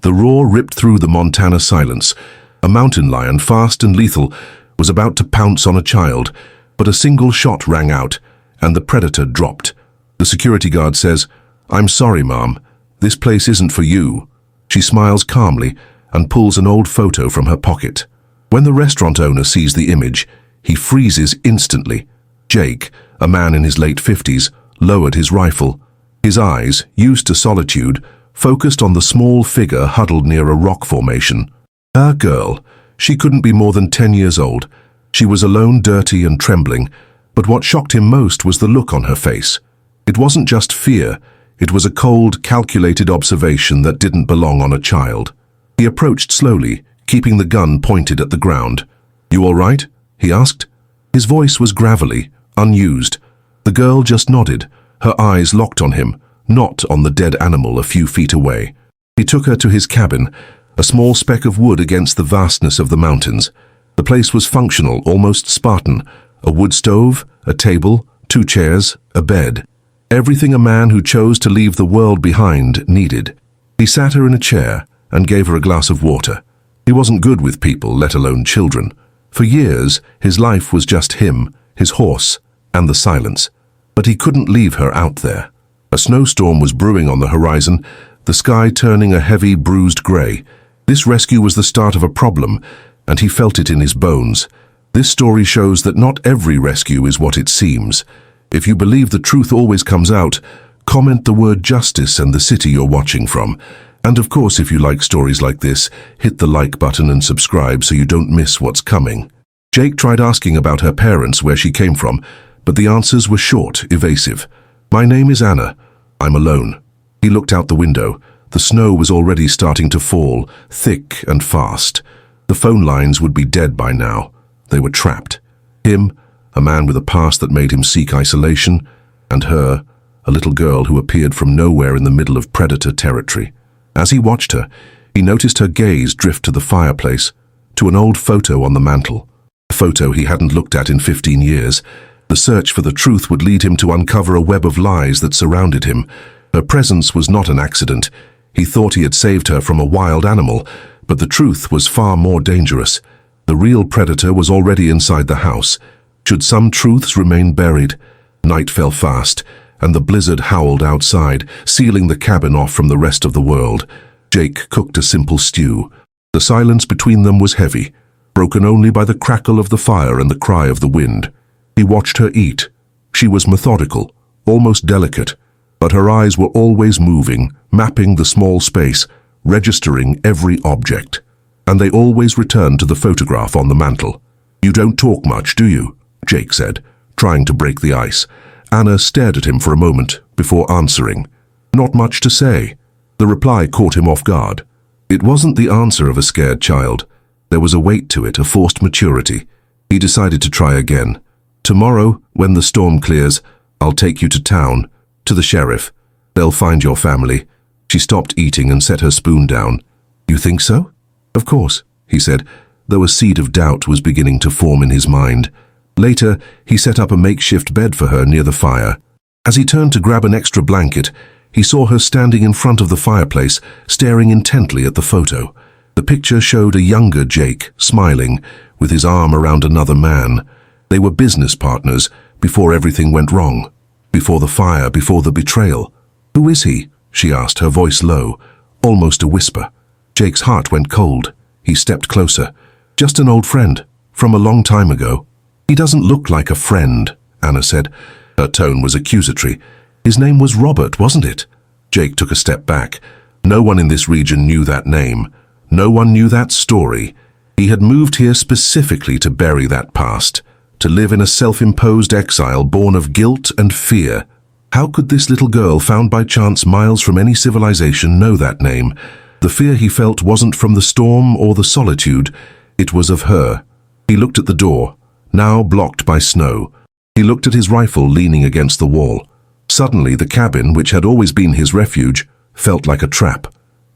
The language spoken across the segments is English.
The roar ripped through the Montana silence. A mountain lion, fast and lethal, was about to pounce on a child, but a single shot rang out, and the predator dropped. The security guard says, "I'm sorry, Mom. This place isn't for you." She smiles calmly and pulls an old photo from her pocket. When the restaurant owner sees the image, he freezes instantly. Jake, a man in his late 50s, lowered his rifle. His eyes, used to solitude, focused on the small figure huddled near a rock formation. Her girl. She couldn't be more than 10 years old. She was alone, dirty and trembling, but what shocked him most was the look on her face. It wasn't just fear, it was a cold, calculated observation that didn't belong on a child. He approached slowly, keeping the gun pointed at the ground. "You all right?" he asked. His voice was gravelly, unused. The girl just nodded, her eyes locked on him, not on the dead animal a few feet away. He took her to his cabin, a small speck of wood against the vastness of the mountains. The place was functional, almost Spartan. A wood stove, a table, 2 chairs, a bed. Everything a man who chose to leave the world behind needed. He sat her in a chair and gave her a glass of water. He wasn't good with people, let alone children. For years, his life was just him, his horse, and the silence. But he couldn't leave her out there. A snowstorm was brewing on the horizon, the sky turning a heavy, bruised grey. This rescue was the start of a problem, and he felt it in his bones. This story shows that not every rescue is what it seems. If you believe the truth always comes out, comment the word justice and the city you're watching from. And of course, if you like stories like this, hit the like button and subscribe so you don't miss what's coming. Jake tried asking about her parents, where she came from, but the answers were short, evasive. "My name is Anna. I'm alone." He looked out the window. The snow was already starting to fall, thick and fast. The phone lines would be dead by now. They were trapped. Him, a man with a past that made him seek isolation, and her, a little girl who appeared from nowhere in the middle of predator territory. As he watched her, he noticed her gaze drift to the fireplace, to an old photo on the mantel. A photo he hadn't looked at in 15 years. The search for the truth would lead him to uncover a web of lies that surrounded him. Her presence was not an accident. He thought he had saved her from a wild animal, but the truth was far more dangerous. The real predator was already inside the house. Should some truths remain buried? Night fell fast, and the blizzard howled outside, sealing the cabin off from the rest of the world. Jake cooked a simple stew. The silence between them was heavy, broken only by the crackle of the fire and the cry of the wind. He watched her eat. She was methodical, almost delicate, but her eyes were always moving, mapping the small space, registering every object. And they always returned to the photograph on the mantel. "You don't talk much, do you?" Jake said, trying to break the ice. Anna stared at him for a moment before answering. "Not much to say." The reply caught him off guard. It wasn't the answer of a scared child. There was a weight to it, a forced maturity. He decided to try again. "Tomorrow, when the storm clears, I'll take you to town, to the sheriff. They'll find your family." She stopped eating and set her spoon down. "You think so?" "Of course," he said, though a seed of doubt was beginning to form in his mind. Later, he set up a makeshift bed for her near the fire. As he turned to grab an extra blanket, he saw her standing in front of the fireplace, staring intently at the photo. The picture showed a younger Jake, smiling, with his arm around another man. They were business partners before everything went wrong. Before the fire, before the betrayal. "Who is he?" she asked, her voice low, almost a whisper. Jake's heart went cold. He stepped closer. "Just an old friend, from a long time ago." "He doesn't look like a friend," Anna said. Her tone was accusatory. "His name was Robert, wasn't it?" Jake took a step back. No one in this region knew that name. No one knew that story. He had moved here specifically to bury that past, to live in a self-imposed exile born of guilt and fear. How could this little girl, found by chance miles from any civilization, know that name? The fear he felt wasn't from the storm or the solitude. It was of her. He looked at the door, now blocked by snow. He looked at his rifle leaning against the wall. Suddenly, the cabin, which had always been his refuge, felt like a trap.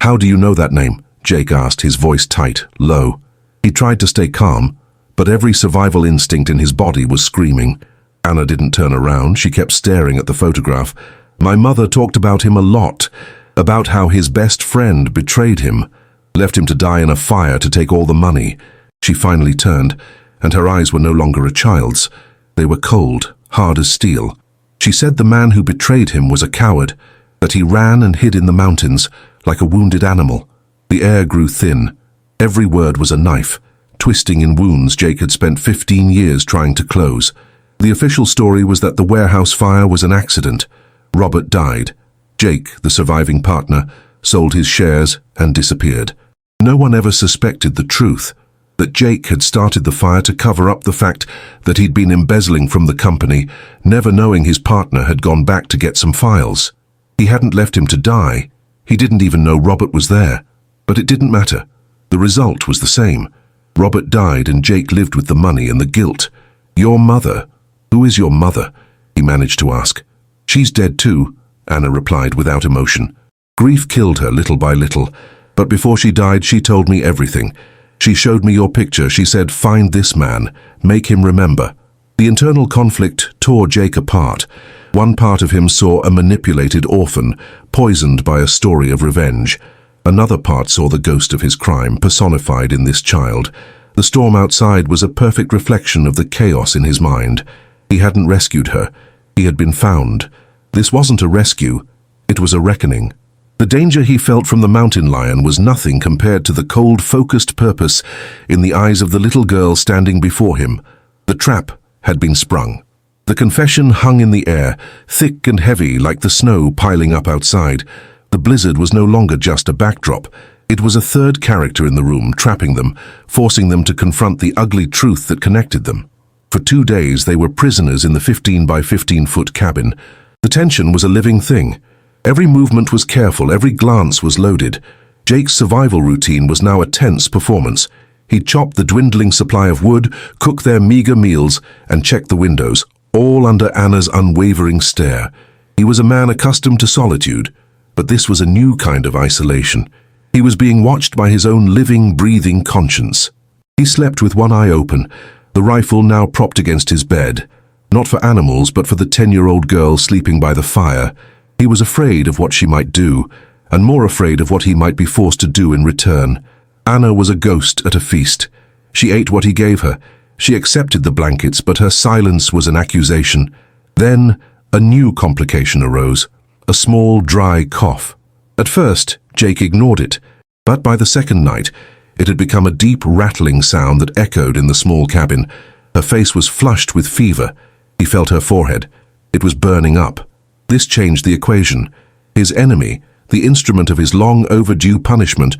"How do you know that name?" Jake asked, his voice tight, low. He tried to stay calm, but every survival instinct in his body was screaming. Anna didn't turn around. She kept staring at the photograph. "My mother talked about him a lot. about how his best friend betrayed him, left him to die in a fire to take all the money. She finally turned, and her eyes were no longer a child's. They were cold, hard as steel. She said the man who betrayed him was a coward, that he ran and hid in the mountains, like a wounded animal. The air grew thin. Every word was a knife, twisting in wounds Jake had spent 15 years trying to close. The official story was that the warehouse fire was an accident. Robert died. Jake, the surviving partner, sold his shares and disappeared. No one ever suspected the truth, that Jake had started the fire to cover up the fact that he'd been embezzling from the company, never knowing his partner had gone back to get some files. He hadn't left him to die. He didn't even know Robert was there. But it didn't matter. The result was the same. Robert died and Jake lived with the money and the guilt. "Your mother? Who is your mother?" he managed to ask. "She's dead too," Anna replied without emotion. "Grief killed her little by little, but before she died she told me everything. She showed me your picture. She said, 'Find this man, make him remember.'" The internal conflict tore Jake apart. One part of him saw a manipulated orphan, poisoned by a story of revenge. Another part saw the ghost of his crime personified in this child. The storm outside was a perfect reflection of the chaos in his mind. He hadn't rescued her. He had been found. This wasn't a rescue. It was a reckoning. The danger he felt from the mountain lion was nothing compared to the cold, focused purpose in the eyes of the little girl standing before him. The trap had been sprung. The confession hung in the air, thick and heavy like the snow piling up outside. The blizzard was no longer just a backdrop. It was a third character in the room, trapping them, forcing them to confront the ugly truth that connected them. For 2 days they were prisoners in the 15 by 15-foot cabin. The tension was a living thing. Every movement was careful, every glance was loaded. Jake's survival routine was now a tense performance. He'd chop the dwindling supply of wood, cook their meager meals, and check the windows, all under Anna's unwavering stare. He was a man accustomed to solitude, but this was a new kind of isolation. He was being watched by his own living, breathing conscience. He slept with one eye open, the rifle now propped against his bed. Not for animals, but for the 10-year-old girl sleeping by the fire. He was afraid of what she might do, and more afraid of what he might be forced to do in return. Anna was a ghost at a feast. She ate what he gave her. She accepted the blankets, but her silence was an accusation. Then, a new complication arose. A small, dry cough. At first, Jake ignored it, but by the second night, it had become a deep, rattling sound that echoed in the small cabin. Her face was flushed with fever. He felt her forehead. It was burning up. This changed the equation. His enemy, the instrument of his long overdue punishment,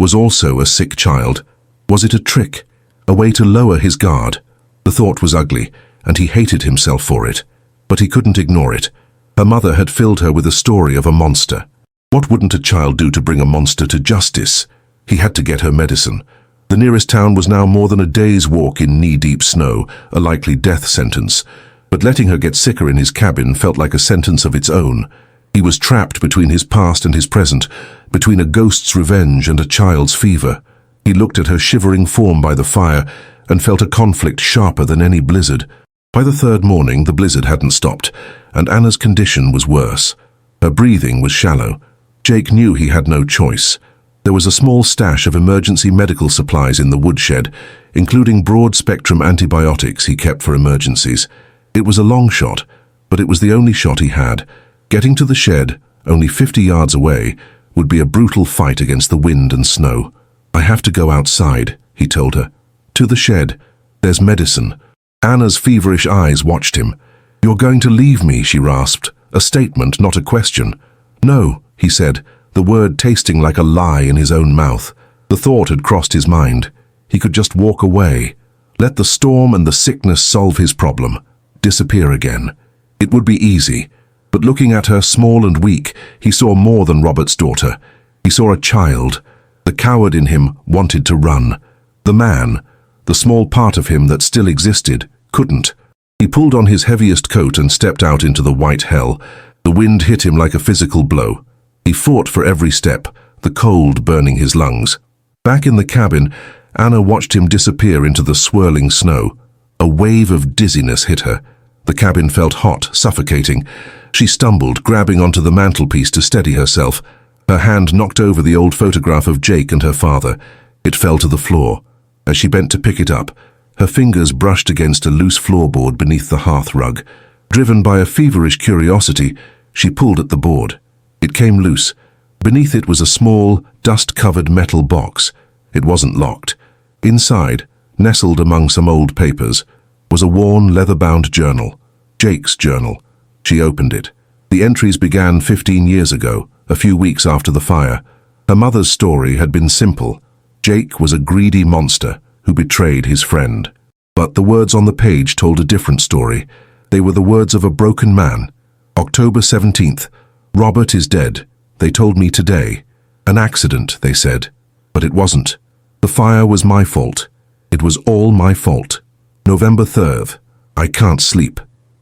was also a sick child. Was it a trick? A way to lower his guard? The thought was ugly, and he hated himself for it. But he couldn't ignore it. Her mother had filled her with a story of a monster. What wouldn't a child do to bring a monster to justice? He had to get her medicine. The nearest town was now more than a day's walk in knee-deep snow, a likely death sentence. But letting her get sicker in his cabin felt like a sentence of its own. He was trapped between his past and his present, between a ghost's revenge and a child's fever. He looked at her shivering form by the fire and felt a conflict sharper than any blizzard. By the third morning, the blizzard hadn't stopped, and Anna's condition was worse. Her breathing was shallow. Jake knew he had no choice. There was a small stash of emergency medical supplies in the woodshed, including broad-spectrum antibiotics he kept for emergencies. It was a long shot, but it was the only shot he had. Getting to the shed, only 50 yards away, would be a brutal fight against the wind and snow. "I have to go outside," he told her. "To the shed. There's medicine." Anna's feverish eyes watched him. "You're going to leave me," she rasped, a statement, not a question. "No," he said, the word tasting like a lie in his own mouth. The thought had crossed his mind. He could just walk away. Let the storm and the sickness solve his problem. Disappear again. It would be easy. But looking at her, small and weak, he saw more than Robert's daughter. He saw a child. The coward in him wanted to run. The man, the small part of him that still existed, couldn't. He pulled on his heaviest coat and stepped out into the white hell. The wind hit him like a physical blow. He fought for every step, the cold burning his lungs. Back in the cabin, Anna watched him disappear into the swirling snow. A wave of dizziness hit her. The cabin felt hot, suffocating. She stumbled, grabbing onto the mantelpiece to steady herself. Her hand knocked over the old photograph of Jake and her father. It fell to the floor. As she bent to pick it up, her fingers brushed against a loose floorboard beneath the hearth rug. Driven by a feverish curiosity, she pulled at the board. It came loose. Beneath it was a small, dust-covered metal box. It wasn't locked. Inside, nestled among some old papers, was a worn, leather-bound journal. Jake's journal. She opened it. The entries began 15 years ago, a few weeks after the fire. Her mother's story had been simple. Jake was a greedy monster who betrayed his friend. But the words on the page told a different story. They were the words of a broken man. October 17th. Robert is dead. They told me today. An accident, they said. But it wasn't. The fire was my fault. It was all my fault. November 3rd. I can't sleep.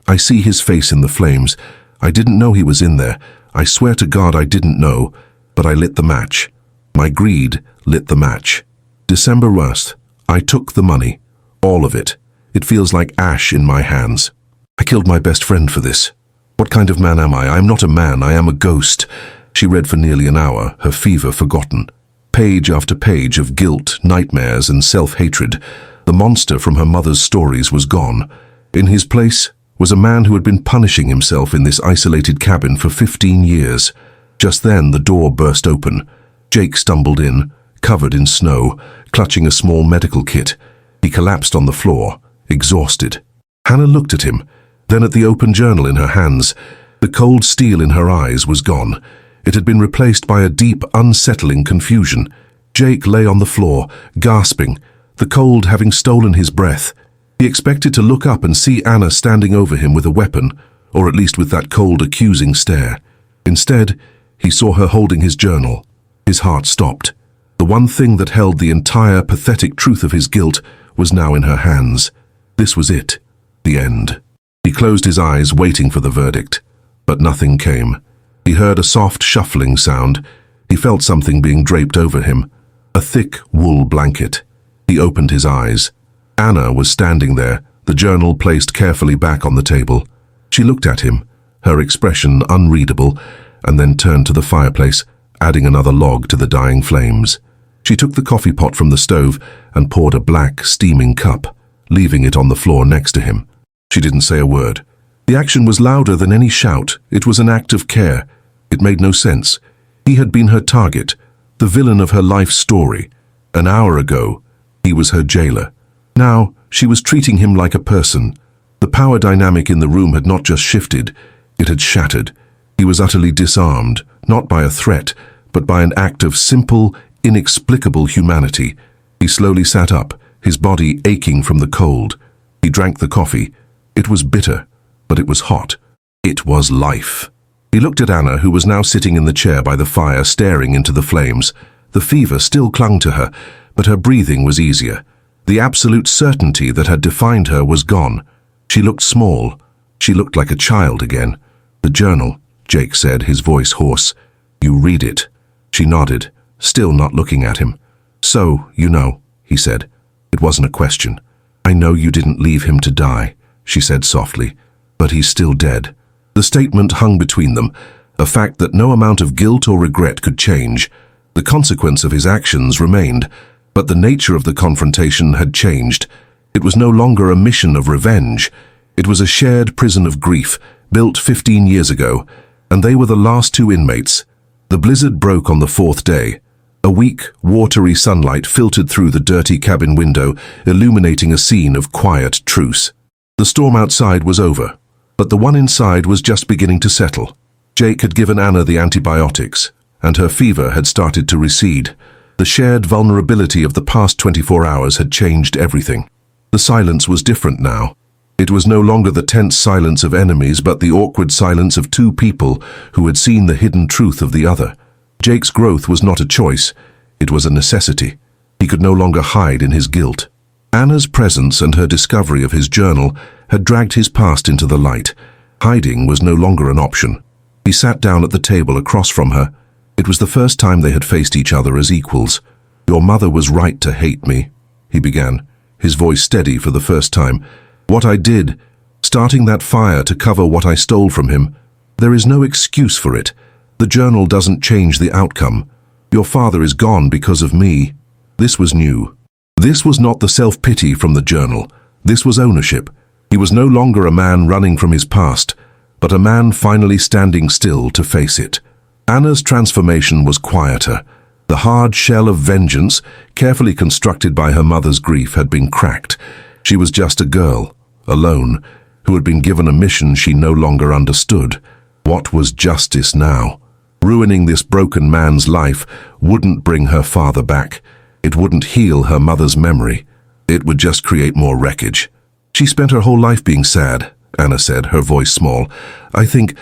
I see his face in the flames. I didn't know he was in there. I swear to God I didn't know, but I lit the match. My greed lit the match. December 1st. I took the money. All of it. It feels like ash in my hands. I killed my best friend for this. What kind of man am I? I am not a man. I am a ghost. She read for nearly an hour, her fever forgotten. Page after page of guilt, nightmares, and self-hatred. The monster from her mother's stories was gone. In his place was a man who had been punishing himself in this isolated cabin for 15 years. Just then the door burst open. Jake stumbled in, covered in snow, clutching a small medical kit. He collapsed on the floor, exhausted. Hannah looked at him, then at the open journal in her hands. The cold steel in her eyes was gone. It had been replaced by a deep, unsettling confusion. Jake lay on the floor, gasping, the cold having stolen his breath. He expected to look up and see Anna standing over him with a weapon, or at least with that cold, accusing stare. Instead, he saw her holding his journal. His heart stopped. The one thing that held the entire pathetic truth of his guilt was now in her hands. This was it. The end. He closed his eyes, waiting for the verdict. But nothing came. He heard a soft shuffling sound. He felt something being draped over him. A thick wool blanket. He opened his eyes. Anna was standing there, the journal placed carefully back on the table. She looked at him, her expression unreadable, and then turned to the fireplace, adding another log to the dying flames. She took the coffee pot from the stove and poured a black, steaming cup, leaving it on the floor next to him. She didn't say a word. The action was louder than any shout. It was an act of care. It made no sense. He had been her target, the villain of her life story. An hour ago, he was her jailer. Now, she was treating him like a person. The power dynamic in the room had not just shifted, it had shattered. He was utterly disarmed, not by a threat, but by an act of simple, inexplicable humanity. He slowly sat up, his body aching from the cold. He drank the coffee. It was bitter, but it was hot. It was life. He looked at Anna, who was now sitting in the chair by the fire, staring into the flames. The fever still clung to her, but her breathing was easier. The absolute certainty that had defined her was gone. She looked small. She looked like a child again. The journal, Jake said, his voice hoarse. You read it. She nodded, still not looking at him. So, you know, he said. It wasn't a question. I know you didn't leave him to die, she said softly, but he's still dead. The statement hung between them, a fact that no amount of guilt or regret could change. The consequence of his actions remained, but the nature of the confrontation had changed. It was no longer a mission of revenge. It was a shared prison of grief, built 15 years ago, and they were the last two inmates. The blizzard broke on the fourth day. A weak, watery sunlight filtered through the dirty cabin window, illuminating a scene of quiet truce. The storm outside was over, but the one inside was just beginning to settle. Jake had given Anna the antibiotics, and her fever had started to recede. The shared vulnerability of the past 24 hours had changed everything. The silence was different now. It was no longer the tense silence of enemies, but the awkward silence of two people who had seen the hidden truth of the other. Jake's growth was not a choice, it was a necessity. He could no longer hide in his guilt. Anna's presence and her discovery of his journal had dragged his past into the light. Hiding was no longer an option. He sat down at the table across from her. It was the first time they had faced each other as equals. Your mother was right to hate me, he began, his voice steady for the first time. What I did, starting that fire to cover what I stole from him, there is no excuse for it. The journal doesn't change the outcome. Your father is gone because of me. This was new. This was not the self-pity from the journal. This was ownership. He was no longer a man running from his past, but a man finally standing still to face it. Anna's transformation was quieter. The hard shell of vengeance, carefully constructed by her mother's grief, had been cracked. She was just a girl, alone, who had been given a mission she no longer understood. What was justice now? Ruining this broken man's life wouldn't bring her father back. It wouldn't heal her mother's memory. It would just create more wreckage. She spent her whole life being sad, Anna said, her voice small. I think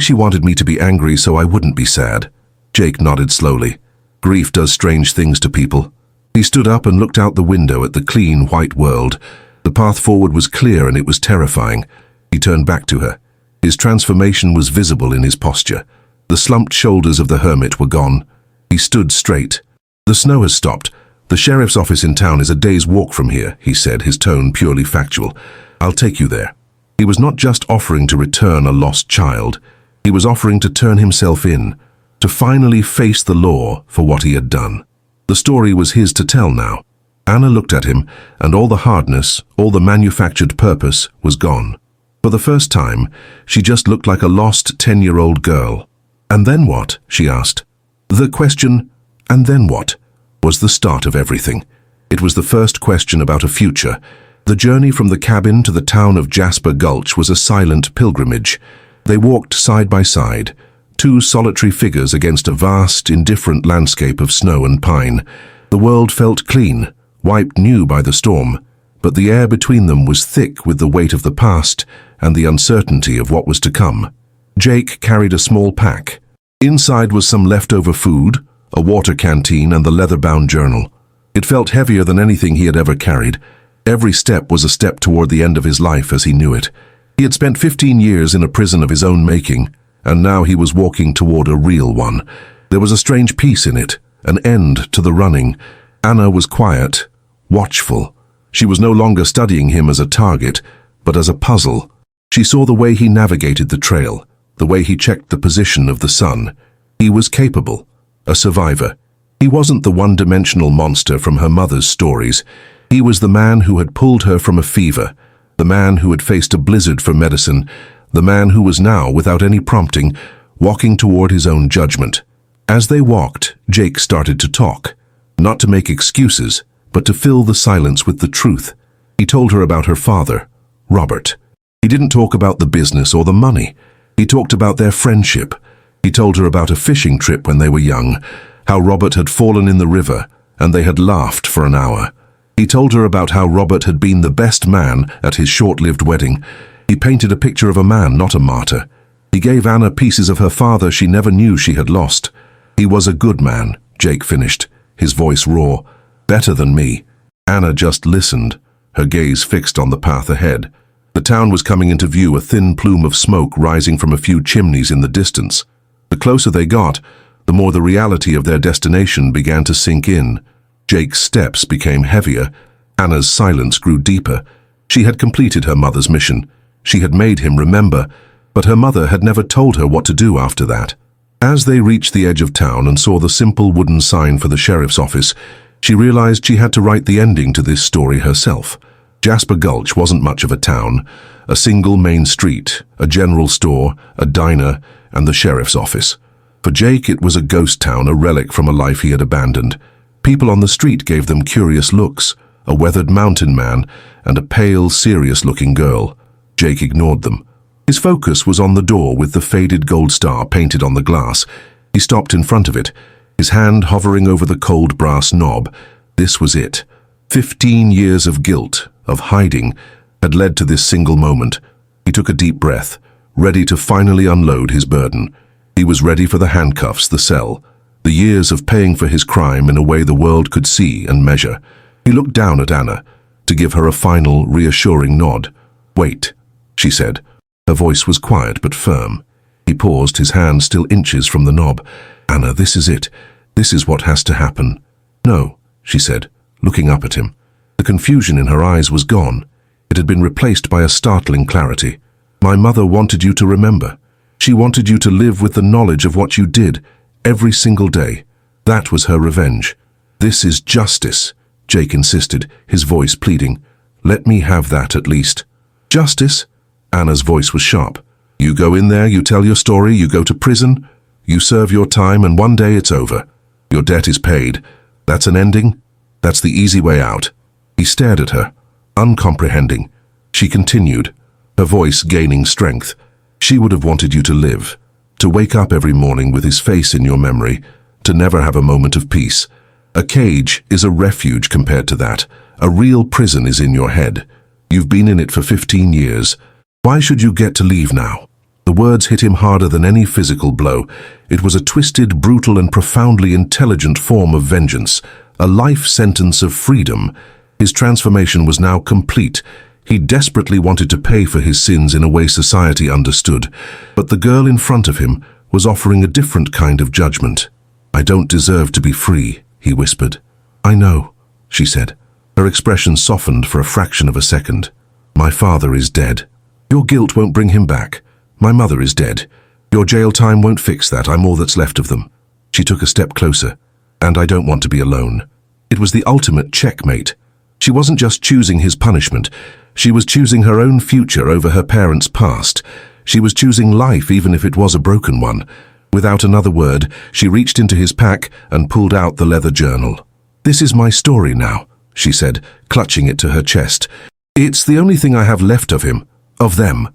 she wanted me to be angry so I wouldn't be sad. Jake nodded slowly. Grief does strange things to people. He stood up and looked out the window at the clean, white world. The path forward was clear and it was terrifying. He turned back to her. His transformation was visible in his posture. The slumped shoulders of the hermit were gone. He stood straight. The snow has stopped. The sheriff's office in town is a day's walk from here, he said, his tone purely factual. I'll take you there. He was not just offering to return a lost child. He was offering to turn himself in, to finally face the law for what he had done. The story was his to tell now. Anna looked at him, and all the hardness, all the manufactured purpose was gone. For the first time, she just looked like a lost 10-year-old girl. And then what? She asked. The question, and then what, was the start of everything. It was the first question about a future. The journey from the cabin to the town of Jasper Gulch was a silent pilgrimage. They walked side by side, two solitary figures against a vast, indifferent landscape of snow and pine. The world felt clean, wiped new by the storm, but the air between them was thick with the weight of the past and the uncertainty of what was to come. Jake carried a small pack. Inside was some leftover food, a water canteen, and the leather-bound journal. It felt heavier than anything he had ever carried. Every step was a step toward the end of his life as he knew it. He had spent 15 years in a prison of his own making, and now he was walking toward a real one. There was a strange peace in it, an end to the running. Anna was quiet, watchful. She was no longer studying him as a target, but as a puzzle. She saw the way he navigated the trail, the way he checked the position of the sun. He was capable, a survivor. He wasn't the one-dimensional monster from her mother's stories. He was the man who had pulled her from a fever, the man who had faced a blizzard for medicine, the man who was now, without any prompting, walking toward his own judgment. As they walked, Jake started to talk, not to make excuses, but to fill the silence with the truth. He told her about her father, Robert. He didn't talk about the business or the money. He talked about their friendship. He told her about a fishing trip when they were young, how Robert had fallen in the river, and they had laughed for an hour. He told her about how Robert had been the best man at his short-lived wedding. He painted a picture of a man, not a martyr. He gave Anna pieces of her father she never knew she had lost. He was a good man, Jake finished, his voice raw. Better than me. Anna just listened, her gaze fixed on the path ahead. The town was coming into view, a thin plume of smoke rising from a few chimneys in the distance. The closer they got, the more the reality of their destination began to sink in. Jake's steps became heavier. Anna's silence grew deeper. She had completed her mother's mission. She had made him remember, but her mother had never told her what to do after that. As they reached the edge of town and saw the simple wooden sign for the sheriff's office, she realized she had to write the ending to this story herself. Jasper Gulch wasn't much of a town. A single main street, a general store, a diner, and the sheriff's office. For Jake, it was a ghost town, a relic from a life he had abandoned. People on the street gave them curious looks, a weathered mountain man and a pale, serious-looking girl. Jake ignored them. His focus was on the door with the faded gold star painted on the glass. He stopped in front of it, his hand hovering over the cold brass knob. This was it. 15 years of guilt, of hiding, had led to this single moment. He took a deep breath, ready to finally unload his burden. He was ready for the handcuffs, the cell, the years of paying for his crime in a way the world could see and measure. He looked down at Anna, to give her a final, reassuring nod. "Wait," she said. Her voice was quiet but firm. He paused, his hand still inches from the knob. "Anna, this is it. This is what has to happen." "No," she said, looking up at him. The confusion in her eyes was gone. It had been replaced by a startling clarity. "My mother wanted you to remember. She wanted you to live with the knowledge of what you did every single day. That was her revenge. This is justice, Jake insisted, his voice pleading. Let me have that at least. Justice? Anna's voice was sharp. You go in there, you tell your story, you go to prison, you serve your time, and one day it's over. Your debt is paid. That's an ending? That's the easy way out. He stared at her, uncomprehending. She continued, her voice gaining strength. She would have wanted you to live, to wake up every morning with his face in your memory, to never have a moment of peace. A cage is a refuge compared to that. A real prison is in your head. You've been in it for 15 years. Why should you get to leave now? The words hit him harder than any physical blow. It was a twisted, brutal, and profoundly intelligent form of vengeance, a life sentence of freedom. His transformation was now complete. He desperately wanted to pay for his sins in a way society understood, but the girl in front of him was offering a different kind of judgment. I don't deserve to be free, he whispered. I know, she said. Her expression softened for a fraction of a second. My father is dead. Your guilt won't bring him back. My mother is dead. Your jail time won't fix that. I'm all that's left of them. She took a step closer. And I don't want to be alone. It was the ultimate checkmate. She wasn't just choosing his punishment. She was choosing her own future over her parents' past. She was choosing life even if it was a broken one. Without another word, she reached into his pack and pulled out the leather journal. This is my story now, she said, clutching it to her chest. It's the only thing I have left of him, of them.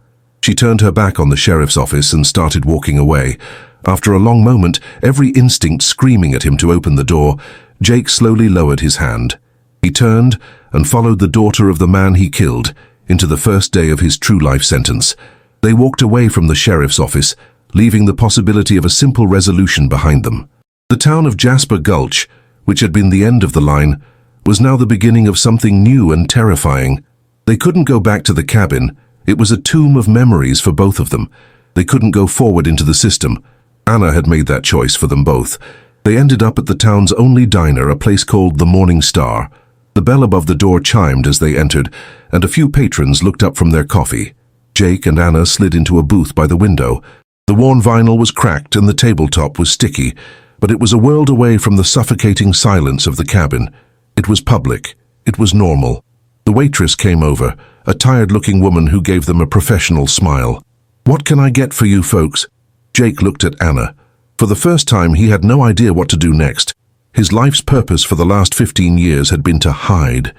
She turned her back on the sheriff's office and started walking away. After a long moment, every instinct screaming at him to open the door, Jake slowly lowered his hand. He turned and followed the daughter of the man he killed into the first day of his true life sentence. They walked away from the sheriff's office, leaving the possibility of a simple resolution behind them. The town of Jasper Gulch, which had been the end of the line, was now the beginning of something new and terrifying. They couldn't go back to the cabin. It was a tomb of memories for both of them. They couldn't go forward into the system. Anna had made that choice for them both. They ended up at the town's only diner, a place called the Morning Star. The bell above the door chimed as they entered, and a few patrons looked up from their coffee. Jake and Anna slid into a booth by the window. The worn vinyl was cracked and the tabletop was sticky, but it was a world away from the suffocating silence of the cabin. It was public. It was normal. The waitress came over, a tired-looking woman who gave them a professional smile. What can I get for you folks? Jake looked at Anna. For the first time, he had no idea what to do next. His life's purpose for the last 15 years had been to hide.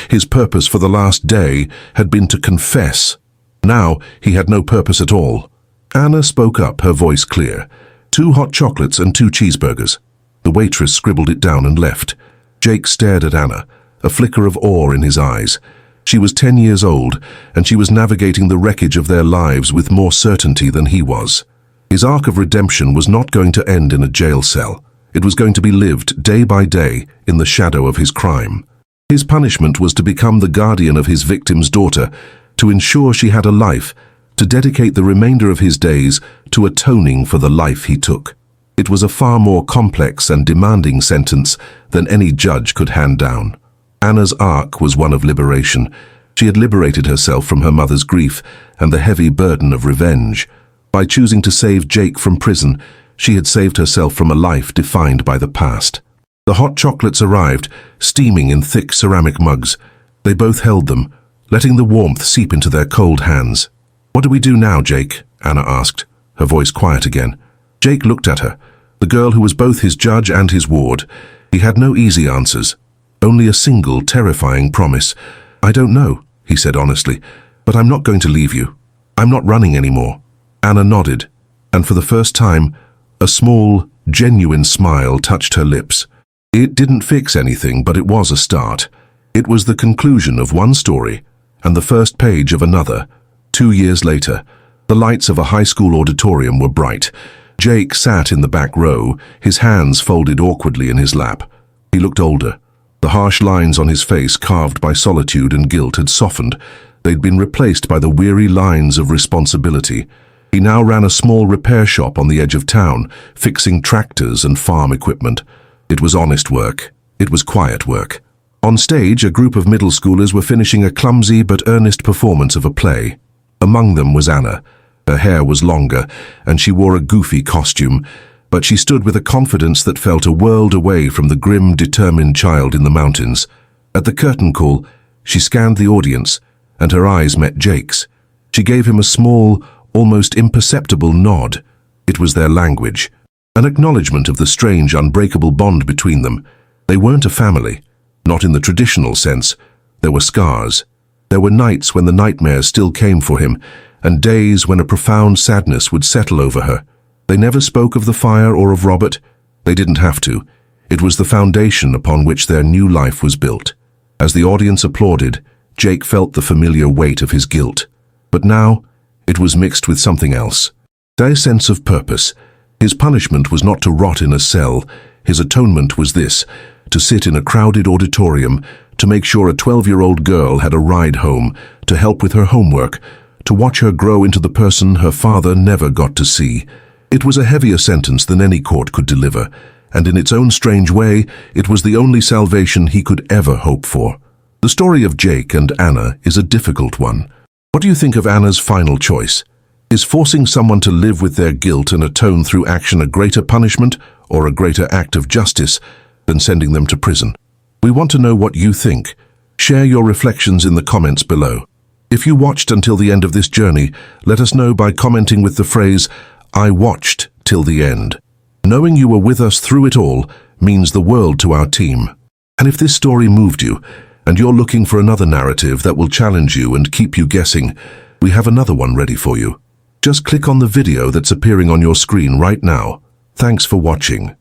His purpose for the last day had been to confess. Now, he had no purpose at all. Anna spoke up, her voice clear. 2 hot chocolates and 2 cheeseburgers. The waitress scribbled it down and left. Jake stared at Anna, a flicker of awe in his eyes. She was 10 years old, and she was navigating the wreckage of their lives with more certainty than he was. His arc of redemption was not going to end in a jail cell. It was going to be lived day by day in the shadow of his crime. His punishment was to become the guardian of his victim's daughter, to ensure she had a life, to dedicate the remainder of his days to atoning for the life he took. It was a far more complex and demanding sentence than any judge could hand down. Anna's arc was one of liberation. She had liberated herself from her mother's grief and the heavy burden of revenge. By choosing to save Jake from prison, she had saved herself from a life defined by the past. The hot chocolates arrived, steaming in thick ceramic mugs. They both held them, letting the warmth seep into their cold hands. What do we do now, Jake? Anna asked, her voice quiet again. Jake looked at her, the girl who was both his judge and his ward. He had no easy answers, only a single terrifying promise. I don't know, he said honestly, but I'm not going to leave you. I'm not running anymore. Anna nodded, and for the first time, a small, genuine smile touched her lips. It didn't fix anything, but it was a start. It was the conclusion of one story and the first page of another. 2 years later, the lights of a high school auditorium were bright. Jake sat in the back row, his hands folded awkwardly in his lap. He looked older. The harsh lines on his face, carved by solitude and guilt, had softened. They'd been replaced by the weary lines of responsibility. He now ran a small repair shop on the edge of town, fixing tractors and farm equipment. It was honest work. It was quiet work. On stage, a group of middle schoolers were finishing a clumsy but earnest performance of a play. Among them was Anna. Her hair was longer, and she wore a goofy costume, but she stood with a confidence that felt a world away from the grim, determined child in the mountains. At the curtain call, she scanned the audience, and her eyes met Jake's. She gave him a small, almost imperceptible nod. It was their language, an acknowledgement of the strange, unbreakable bond between them. They weren't a family, not in the traditional sense. There were scars. There were nights when the nightmares still came for him, and days when a profound sadness would settle over her. They never spoke of the fire or of Robert. They didn't have to. It was the foundation upon which their new life was built. As the audience applauded, Jake felt the familiar weight of his guilt. But now, it was mixed with something else. Their sense of purpose. His punishment was not to rot in a cell. His atonement was this: to sit in a crowded auditorium, to make sure a 12-year-old girl had a ride home, to help with her homework, to watch her grow into the person her father never got to see. It was a heavier sentence than any court could deliver, and in its own strange way, it was the only salvation he could ever hope for. The story of Jake and Anna is a difficult one. What do you think of Anna's final choice? Is forcing someone to live with their guilt and atone through action a greater punishment or a greater act of justice than sending them to prison? We want to know what you think. Share your reflections in the comments below. If you watched until the end of this journey, let us know by commenting with the phrase, "I watched till the end." Knowing you were with us through it all means the world to our team. And if this story moved you, and you're looking for another narrative that will challenge you and keep you guessing, we have another one ready for you. Just click on the video that's appearing on your screen right now. Thanks for watching.